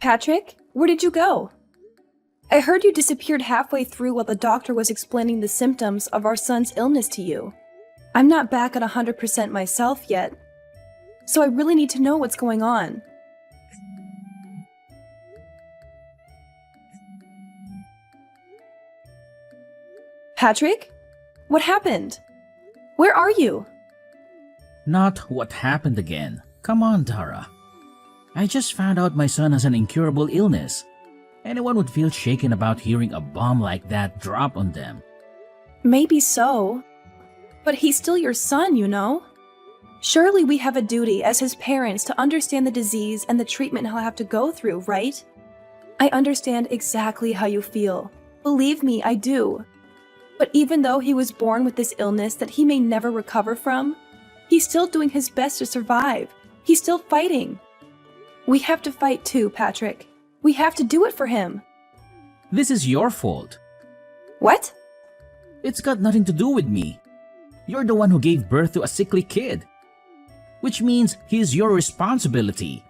Patrick, where did you go? I heard you disappeared halfway through while the doctor was explaining the symptoms of our son's illness to you. I'm not back at 100% myself yet, so I really need to know what's going on. Patrick? What happened? Where are you? Not what happened again. Come on, Tara. I just found out my son has an incurable illness. Anyone would feel shaken about hearing a bomb like that drop on them. Maybe so, but he's still your son, you know? Surely we have a duty as his parents to understand the disease and the treatment he'll have to go through, right? I understand exactly how you feel. Believe me, I do. But even though he was born with this illness that he may never recover from, he's still doing his best to survive. He's still fighting. We have to fight too, Patrick. We have to do it for him. This is your fault. What? It's got nothing to do with me. You're the one who gave birth to a sickly kid. Which means he's your responsibility.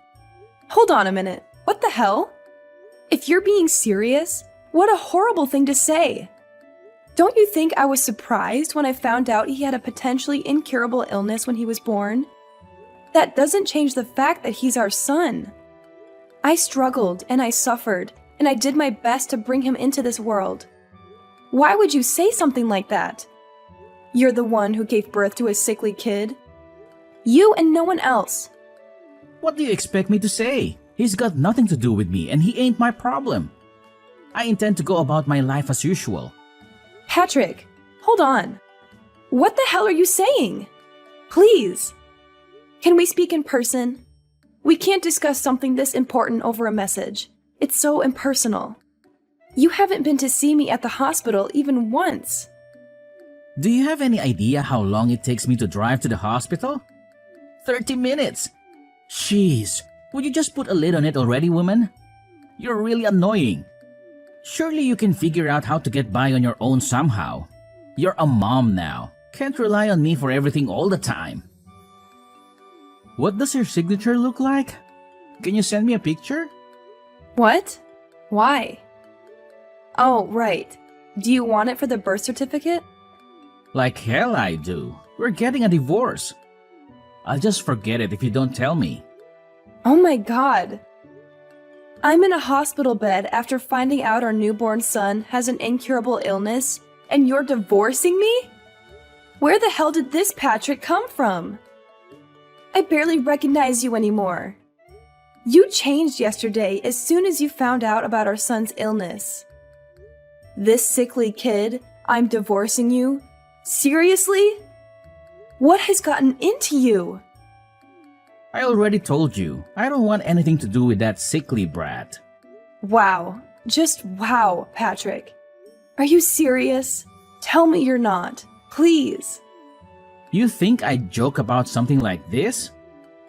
Hold on a minute. What the hell? If you're being serious, what a horrible thing to say. Don't you think I was surprised when I found out he had a potentially incurable illness when he was born? That doesn't change the fact that he's our son. I struggled and I suffered, and I did my best to bring him into this world. Why would you say something like that? You're the one who gave birth to a sickly kid. You and no one else. What do you expect me to say? He's got nothing to do with me and he ain't my problem. I intend to go about my life as usual. Patrick, hold on. What the hell are you saying? Please. Can we speak in person? We can't discuss something this important over a message. It's so impersonal. You haven't been to see me at the hospital even once. Do you have any idea how long it takes me to drive to the hospital? 30 minutes! Jeez, would you just put a lid on it already, woman? You're really annoying. Surely you can figure out how to get by on your own somehow. You're a mom now. Can't rely on me for everything all the time. What does your signature look like? Can you send me a picture? What? Why? Oh, right. Do you want it for the birth certificate? Like hell I do. We're getting a divorce. I'll just forget it if you don't tell me. Oh my God. I'm in a hospital bed after finding out our newborn son has an incurable illness, and you're divorcing me? Where the hell did this Patrick come from? I barely recognize you anymore. You changed yesterday as soon as you found out about our son's illness. This sickly kid, I'm divorcing you? Seriously? What has gotten into you? I already told you, I don't want anything to do with that sickly brat. Wow. Just wow, Patrick. Are you serious? Tell me you're not. Please. You think I'd joke about something like this?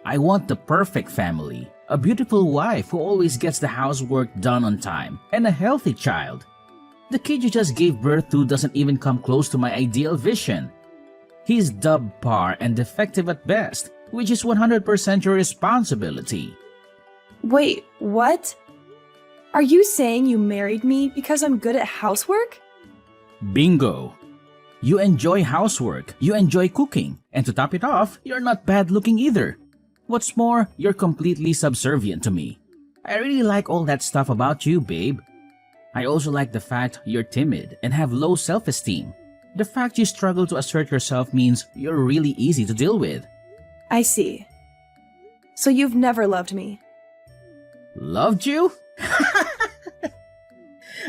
I want the perfect family, a beautiful wife who always gets the housework done on time, and a healthy child. The kid you just gave birth to doesn't even come close to my ideal vision. He's subpar and defective at best, which is 100% your responsibility. Wait, what? Are you saying you married me because I'm good at housework? Bingo! You enjoy housework, you enjoy cooking, and to top it off, you're not bad looking either. What's more, you're completely subservient to me. I really like all that stuff about you, babe. I also like the fact you're timid and have low self-esteem. The fact you struggle to assert yourself means you're really easy to deal with. I see. So you've never loved me. Loved you?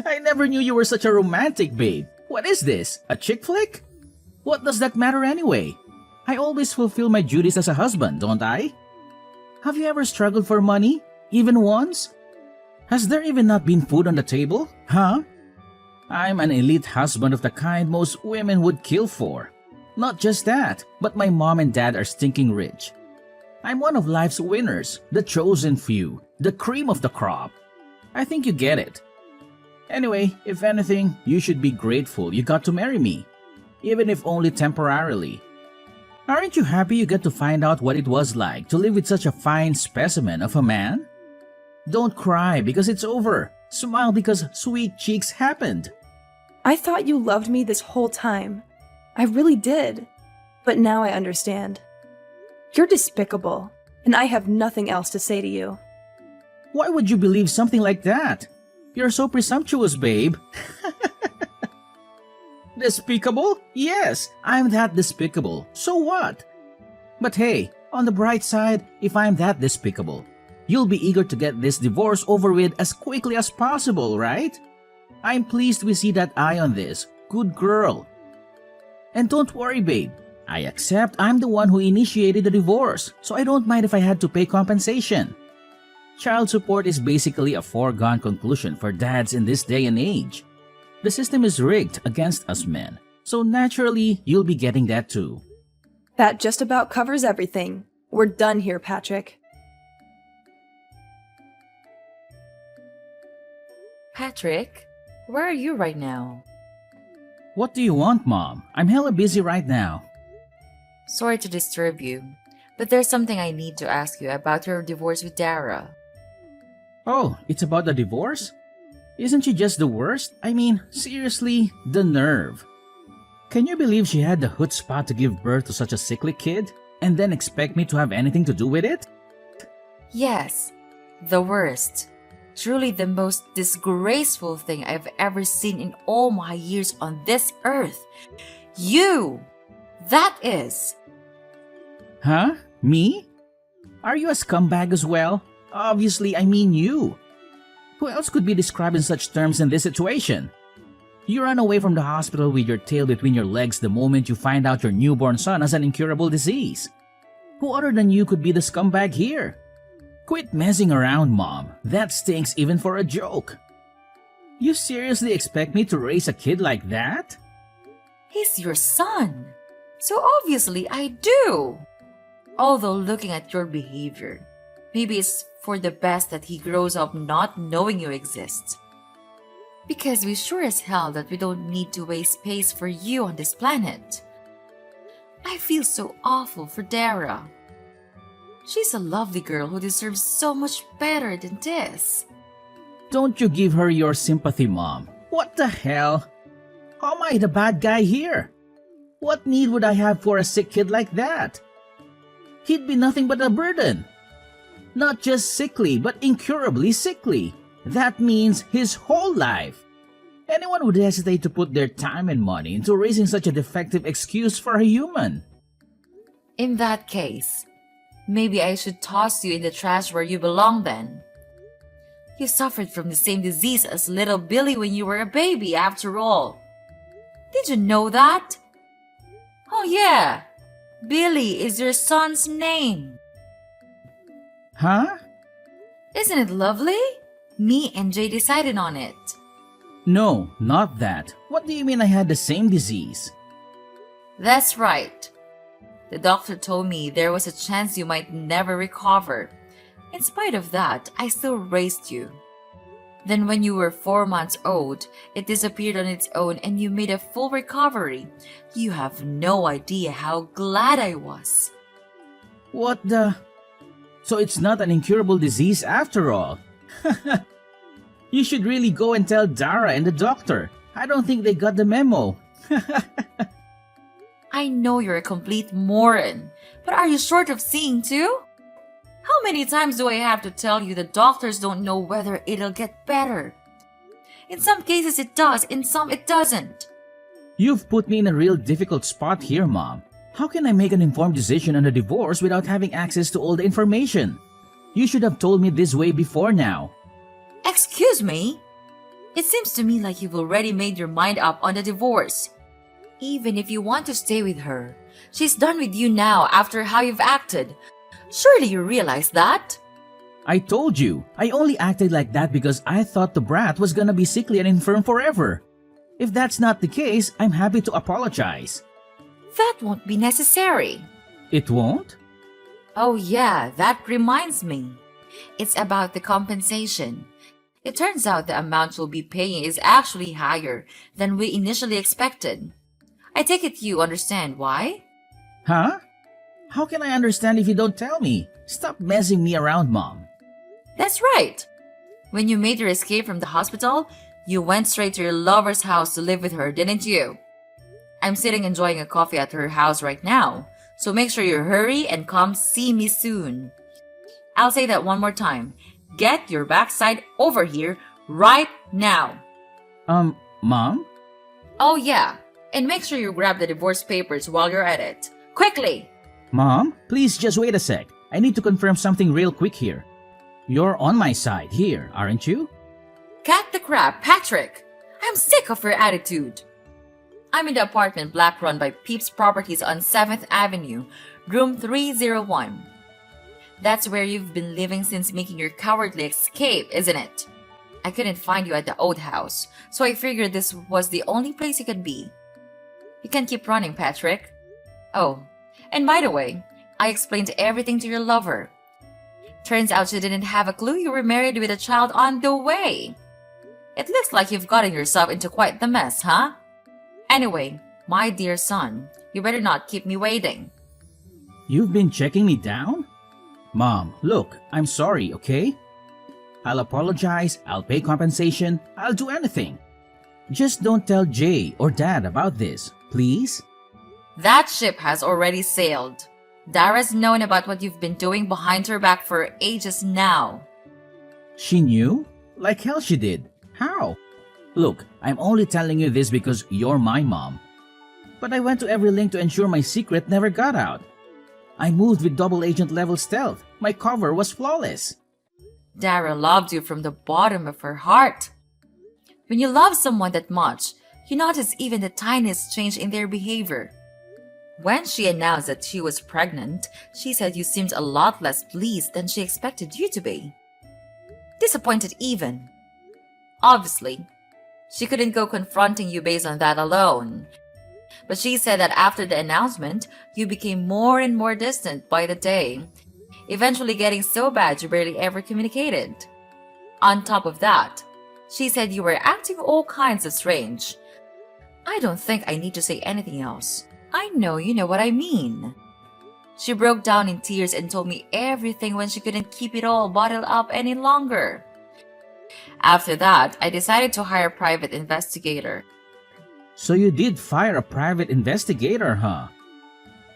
I never knew you were such a romantic, babe. What is this? A chick flick? What does that matter anyway? I always fulfill my duties as a husband, don't I? Have you ever struggled for money? Even once? Has there even not been food on the table? Huh? I'm an elite husband of the kind most women would kill for. Not just that, but my mom and dad are stinking rich. I'm one of life's winners, the chosen few, the cream of the crop. I think you get it. Anyway, if anything, you should be grateful you got to marry me, even if only temporarily. Aren't you happy you get to find out what it was like to live with such a fine specimen of a man? Don't cry because it's over. Smile because sweet cheeks happened. I thought you loved me this whole time. I really did. But now I understand. You're despicable, and I have nothing else to say to you. Why would you believe something like that? You're so presumptuous, babe. Despicable? Yes, I'm that despicable. So what? But hey, on the bright side, if I'm that despicable, you'll be eager to get this divorce over with as quickly as possible, right? I'm pleased we see that eye on this. Good girl. And don't worry, babe. I accept I'm the one who initiated the divorce, so I don't mind if I had to pay compensation. Child support is basically a foregone conclusion for dads in this day and age. The system is rigged against us men, so naturally you'll be getting that too. That just about covers everything. We're done here, Patrick. Patrick, where are you right now? What do you want, Mom? I'm hella busy right now. Sorry to disturb you, but there's something I need to ask you about your divorce with Dara. Oh, it's about the divorce? Isn't she just the worst? I mean, seriously, the nerve. Can you believe she had the chutzpah to give birth to such a sickly kid and then expect me to have anything to do with it? Yes, the worst. Truly the most disgraceful thing I've ever seen in all my years on this earth. You! That is! Huh? Me? Are you a scumbag as well? Obviously, I mean you. Who else could be described in such terms in this situation? You ran away from the hospital with your tail between your legs the moment you find out your newborn son has an incurable disease. Who other than you could be the scumbag here? Quit messing around, Mom. That stinks even for a joke. You seriously expect me to raise a kid like that? He's your son. So obviously I do. Although looking at your behavior, maybe it's for the best that he grows up not knowing you exist. Because we sure as hell that we don't need to waste space for you on this planet. I feel so awful for Dara. She's a lovely girl who deserves so much better than this. Don't you give her your sympathy, Mom. What the hell? How am I the bad guy here? What need would I have for a sick kid like that? He'd be nothing but a burden. Not just sickly, but incurably sickly. That means his whole life. Anyone would hesitate to put their time and money into raising such a defective excuse for a human. In that case, maybe I should toss you in the trash where you belong then. You suffered from the same disease as little Billy when you were a baby, after all. Did you know that? Oh yeah, Billy is your son's name. Huh? Isn't it lovely? Me and Jay decided on it. No, not that. What do you mean I had the same disease? That's right. The doctor told me there was a chance you might never recover. In spite of that, I still raised you. Then when you were 4 months old, it disappeared on its own and you made a full recovery. You have no idea how glad I was. What the... So it's not an incurable disease after all. You should really go and tell Dara and the doctor. I don't think they got the memo. I know you're a complete moron, but are you short of seeing too? How many times do I have to tell you that doctors don't know whether it'll get better? In some cases it does, in some it doesn't. You've put me in a real difficult spot here, Mom. How can I make an informed decision on a divorce without having access to all the information? You should have told me this way before now. Excuse me? It seems to me like you've already made your mind up on the divorce. Even if you want to stay with her, she's done with you now after how you've acted. Surely you realize that? I told you, I only acted like that because I thought the brat was gonna be sickly and infirm forever. If that's not the case, I'm happy to apologize. That won't be necessary. It won't? Oh yeah, that reminds me. It's about the compensation. It turns out the amount you'll be paying is actually higher than we initially expected. I take it you understand why? Huh? How can I understand if you don't tell me? Stop messing me around, Mom. That's right. When you made your escape from the hospital, you went straight to your lover's house to live with her, didn't you? I'm sitting enjoying a coffee at her house right now, so make sure you hurry and come see me soon. I'll say that one more time. Get your backside over here right now. Mom? Oh yeah, and make sure you grab the divorce papers while you're at it. Quickly! Mom, please just wait a sec. I need to confirm something real quick here. You're on my side here, aren't you? Cut the crap, Patrick! I'm sick of your attitude. I'm in the apartment block run by Peeps Properties on 7th Avenue, room 301. That's where you've been living since making your cowardly escape, isn't it? I couldn't find you at the old house, so I figured this was the only place you could be. You can keep running, Patrick. Oh, and by the way, I explained everything to your lover. Turns out she didn't have a clue you were married with a child on the way. It looks like you've gotten yourself into quite the mess, huh? Anyway, my dear son, you better not keep me waiting. You've been checking me down? Mom, look, I'm sorry, okay? I'll apologize, I'll pay compensation, I'll do anything. Just don't tell Jay or Dad about this, please? That ship has already sailed. Dara's known about what you've been doing behind her back for ages now. She knew? Like hell she did. How? Look, I'm only telling you this because you're my mom. But I went to every link to ensure my secret never got out. I moved with double agent level stealth. My cover was flawless. Dara loved you from the bottom of her heart. When you love someone that much, you notice even the tiniest change in their behavior. When she announced that she was pregnant, she said you seemed a lot less pleased than she expected you to be. Disappointed even. Obviously, she couldn't go confronting you based on that alone. But she said that after the announcement, you became more and more distant by the day, eventually getting so bad you barely ever communicated. On top of that, she said you were acting all kinds of strange. I don't think I need to say anything else. I know you know what I mean. She broke down in tears and told me everything when she couldn't keep it all bottled up any longer. After that, I decided to hire a private investigator. So you did fire a private investigator, huh?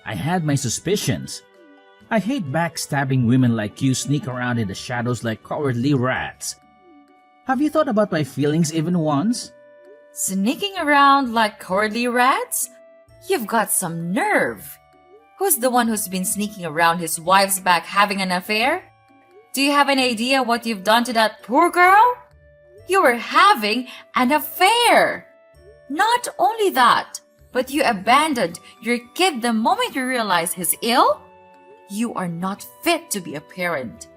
I had my suspicions. I hate backstabbing women like you sneak around in the shadows like cowardly rats. Have you thought about my feelings even once? Sneaking around like cowardly rats? You've got some nerve. Who's the one who's been sneaking around his wife's back having an affair? Do you have an idea what you've done to that poor girl? You were having an affair. Not only that, but you abandoned your kid the moment you realized he's ill? You are not fit to be a parent.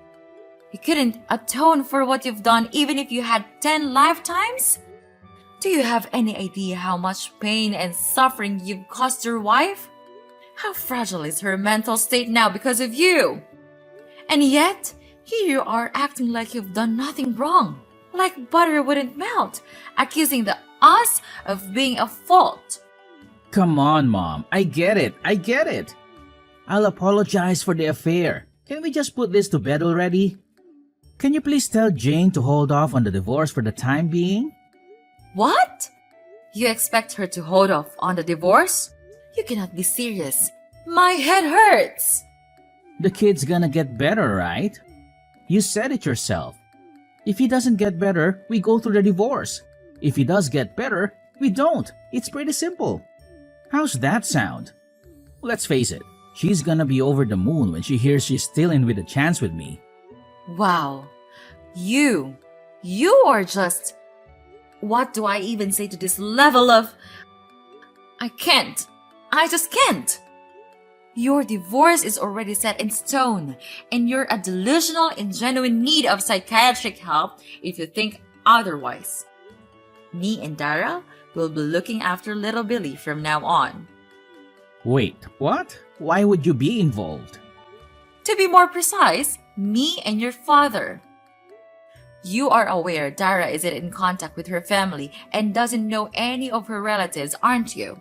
You couldn't atone for what you've done even if you had 10 lifetimes? Do you have any idea how much pain and suffering you've caused your wife? How fragile is her mental state now because of you? And yet, here you are acting like you've done nothing wrong, like butter wouldn't melt, accusing us of being at fault. Come on, Mom. I get it. I'll apologize for the affair. Can we just put this to bed already? Can you please tell Jane to hold off on the divorce for the time being? What? You expect her to hold off on the divorce? You cannot be serious. My head hurts. The kid's gonna get better, right? You said it yourself. If he doesn't get better, we go through the divorce. If he does get better, we don't. It's pretty simple. How's that sound? Let's face it, she's gonna be over the moon when she hears she's still in with a chance with me. Wow. You are just... What do I even say to this level of... I just can't. Your divorce is already set in stone, and you're a delusional in genuine need of psychiatric help if you think otherwise. Me and Dara will be looking after little Billy from now on. Wait, what? Why would you be involved? To be more precise, me and your father. You are aware Dara isn't in contact with her family and doesn't know any of her relatives, aren't you?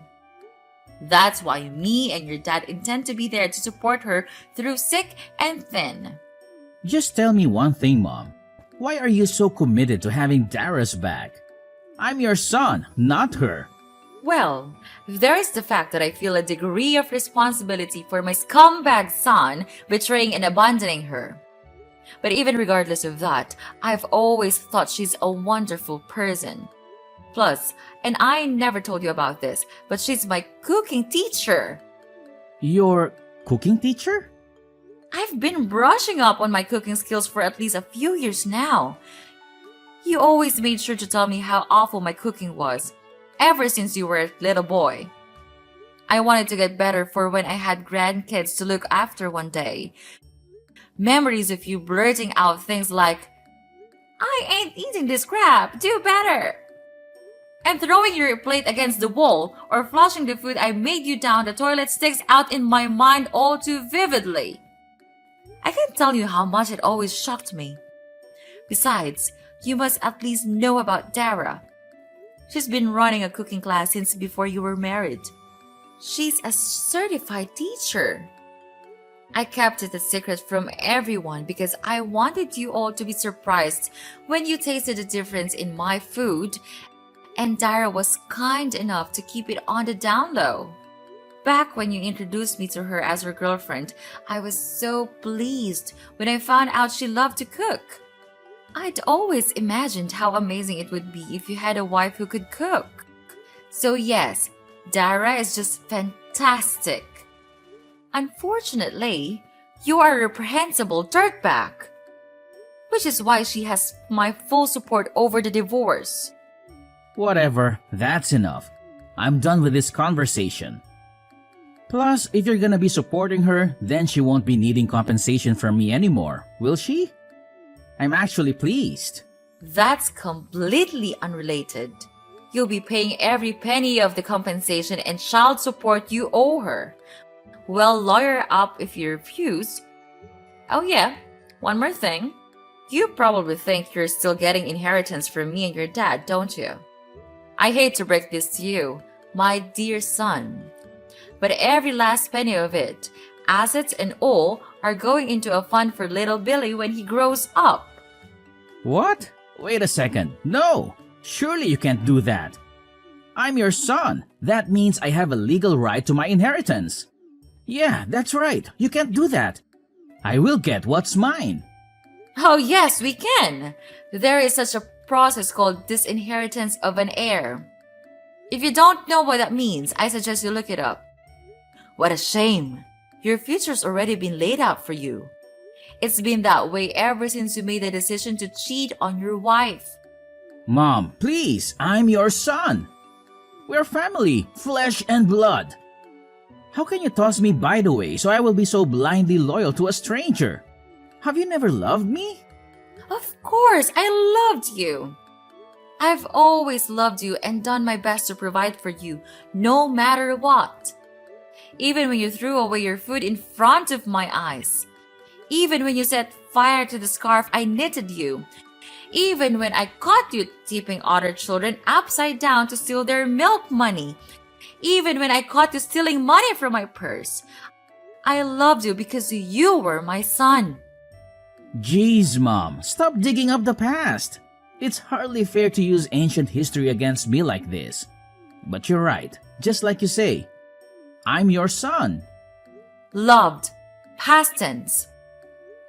That's why me and your dad intend to be there to support her through thick and thin. Just tell me one thing, Mom. Why are you so committed to having Dara's back? I'm your son, not her. Well, there is the fact that I feel a degree of responsibility for my scumbag son betraying and abandoning her. But even regardless of that, I've always thought she's a wonderful person. Plus, and I never told you about this, but she's my cooking teacher. Your cooking teacher? I've been brushing up on my cooking skills for at least a few years now. You always made sure to tell me how awful my cooking was, ever since you were a little boy. I wanted to get better for when I had grandkids to look after one day. Memories of you blurting out things like, "I ain't eating this crap, do better!" And throwing your plate against the wall or flushing the food I made you down the toilet sticks out in my mind all too vividly. I can't tell you how much it always shocked me. Besides, you must at least know about Dara. She's been running a cooking class since before you were married. She's a certified teacher. I kept it a secret from everyone because I wanted you all to be surprised when you tasted the difference in my food, and Dara was kind enough to keep it on the down low. Back when you introduced me to her as her girlfriend, I was so pleased when I found out she loved to cook. I'd always imagined how amazing it would be if you had a wife who could cook. So yes, Dara is just fantastic. Unfortunately, you are a reprehensible dirtbag. Which is why she has my full support over the divorce. Whatever, that's enough. I'm done with this conversation. Plus, if you're gonna be supporting her, then she won't be needing compensation from me anymore, will she? I'm actually pleased. That's completely unrelated. You'll be paying every penny of the compensation and child support you owe her. Well, lawyer up if you refuse. Oh yeah, one more thing. You probably think you're still getting inheritance from me and your dad, don't you? I hate to break this to you, my dear son. But every last penny of it, assets and all, are going into a fund for little Billy when he grows up. What? Wait a second. No! Surely you can't do that. I'm your son. That means I have a legal right to my inheritance. Yeah, that's right. You can't do that. I will get what's mine. Oh yes, we can. There is such a process called disinheritance of an heir. If you don't know what that means, I suggest you look it up. What a shame. Your future's already been laid out for you. It's been that way ever since you made the decision to cheat on your wife. Mom, please, I'm your son. We're family, flesh and blood. How can you toss me by the way so I will be so blindly loyal to a stranger? Have you never loved me? Of course, I loved you. I've always loved you and done my best to provide for you, no matter what. Even when you threw away your food in front of my eyes. Even when you set fire to the scarf I knitted you. Even when I caught you tipping other children upside down to steal their milk money. Even when I caught you stealing money from my purse. I loved you because you were my son. Jeez, Mom, stop digging up the past. It's hardly fair to use ancient history against me like this. But you're right, just like you say. I'm your son. Loved. Past tense.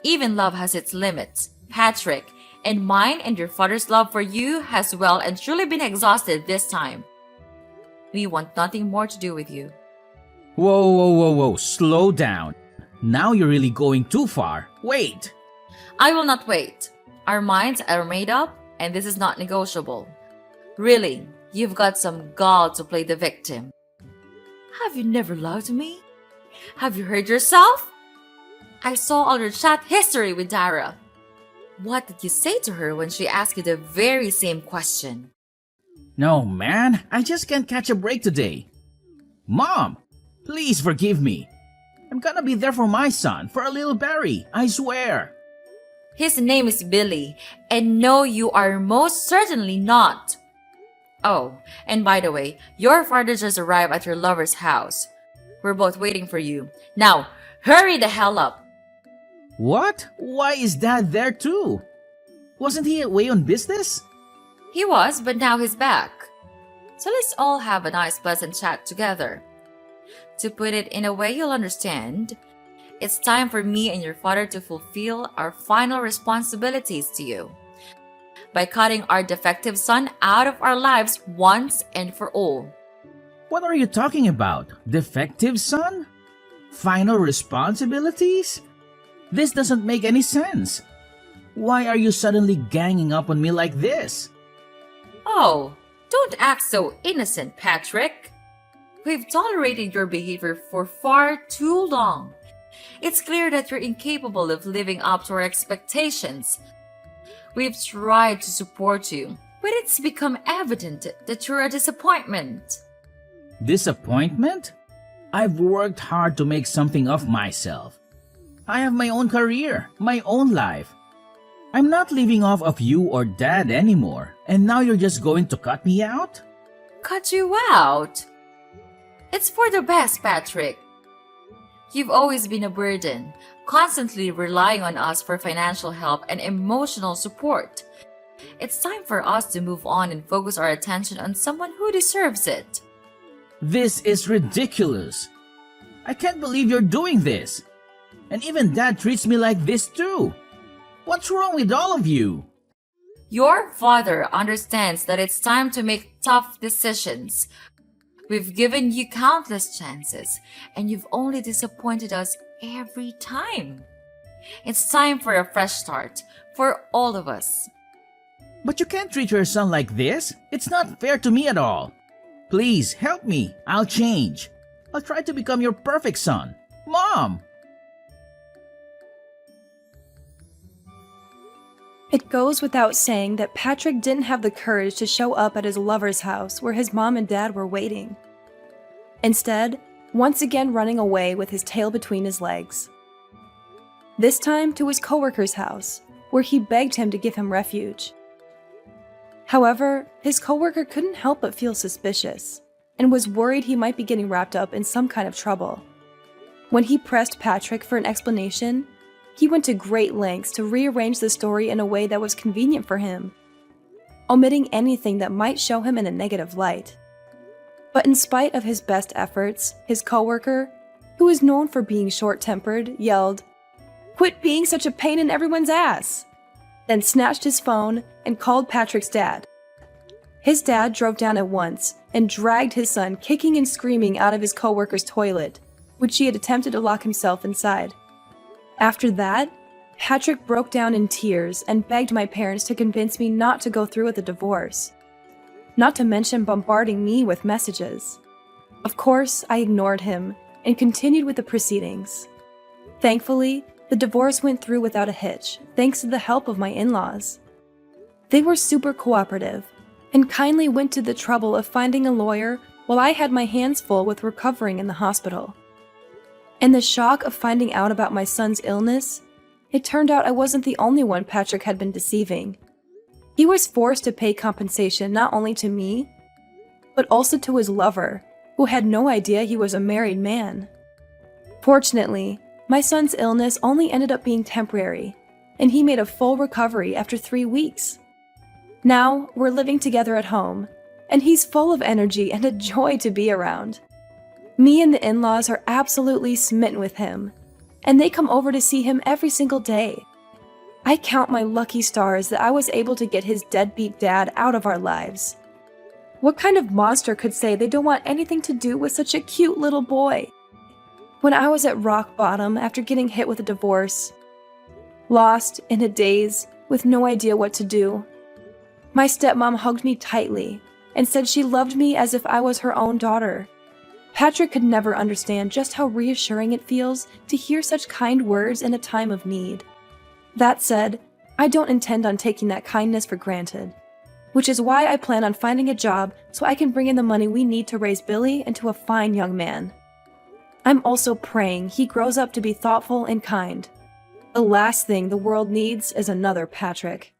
Even love has its limits, Patrick, and mine and your father's love for you has well and truly been exhausted this time. We want nothing more to do with you. Whoa, slow down. Now you're really going too far. Wait. I will not wait. Our minds are made up, and this is not negotiable. Really, you've got some gall to play the victim. Have you never loved me? Have you heard yourself? I saw all your chat history with Dara. What did you say to her when she asked you the very same question? No, man, I just can't catch a break today. Mom, please forgive me. I'm gonna be there for my son, for a little Barry, I swear. His name is Billy, and no, you are most certainly not. Oh, and by the way, your father just arrived at your lover's house. We're both waiting for you. Now, hurry the hell up. What? Why is Dad there too? Wasn't he away on business? He was, but now he's back. So let's all have a nice, pleasant chat together. To put it in a way you'll understand, it's time for me and your father to fulfill our final responsibilities to you by cutting our defective son out of our lives once and for all. What are you talking about? Defective son? Final responsibilities? This doesn't make any sense. Why are you suddenly ganging up on me like this? Oh, don't act so innocent, Patrick. We've tolerated your behavior for far too long. It's clear that you're incapable of living up to our expectations. We've tried to support you, but it's become evident that you're a disappointment. Disappointment? I've worked hard to make something of myself. I have my own career, my own life. I'm not living off of you or Dad anymore, and now you're just going to cut me out? Cut you out? It's for the best, Patrick. You've always been a burden, constantly relying on us for financial help and emotional support. It's time for us to move on and focus our attention on someone who deserves it. This is ridiculous. I can't believe you're doing this. And even Dad treats me like this too. What's wrong with all of you? Your father understands that it's time to make tough decisions. We've given you countless chances, and you've only disappointed us every time. It's time for a fresh start for all of us. But you can't treat your son like this. It's not fair to me at all. Please help me. I'll change. I'll try to become your perfect son. Mom! It goes without saying that Patrick didn't have the courage to show up at his lover's house where his mom and dad were waiting. Instead, once again running away with his tail between his legs. This time to his coworker's house, where he begged him to give him refuge. However, his coworker couldn't help but feel suspicious, and was worried he might be getting wrapped up in some kind of trouble. When he pressed Patrick for an explanation, he went to great lengths to rearrange the story in a way that was convenient for him, omitting anything that might show him in a negative light. But in spite of his best efforts, his coworker, who is known for being short-tempered, yelled, "Quit being such a pain in everyone's ass!" Then snatched his phone and called Patrick's dad. His dad drove down at once and dragged his son kicking and screaming out of his coworker's toilet, which he had attempted to lock himself inside. After that, Patrick broke down in tears and begged my parents to convince me not to go through with the divorce. Not to mention bombarding me with messages. Of course, I ignored him and continued with the proceedings. Thankfully, the divorce went through without a hitch, thanks to the help of my in-laws. They were super cooperative and kindly went to the trouble of finding a lawyer while I had my hands full with recovering in the hospital. In the shock of finding out about my son's illness, it turned out I wasn't the only one Patrick had been deceiving. He was forced to pay compensation not only to me, but also to his lover, who had no idea he was a married man. Fortunately, my son's illness only ended up being temporary, and he made a full recovery after 3 weeks. Now, we're living together at home, and he's full of energy and a joy to be around. Me and the in-laws are absolutely smitten with him, and they come over to see him every single day. I count my lucky stars that I was able to get his deadbeat dad out of our lives. What kind of monster could say they don't want anything to do with such a cute little boy? When I was at rock bottom after getting hit with a divorce, lost, in a daze, with no idea what to do, my stepmom hugged me tightly and said she loved me as if I was her own daughter. Patrick could never understand just how reassuring it feels to hear such kind words in a time of need. That said, I don't intend on taking that kindness for granted, which is why I plan on finding a job so I can bring in the money we need to raise Billy into a fine young man. I'm also praying he grows up to be thoughtful and kind. The last thing the world needs is another Patrick.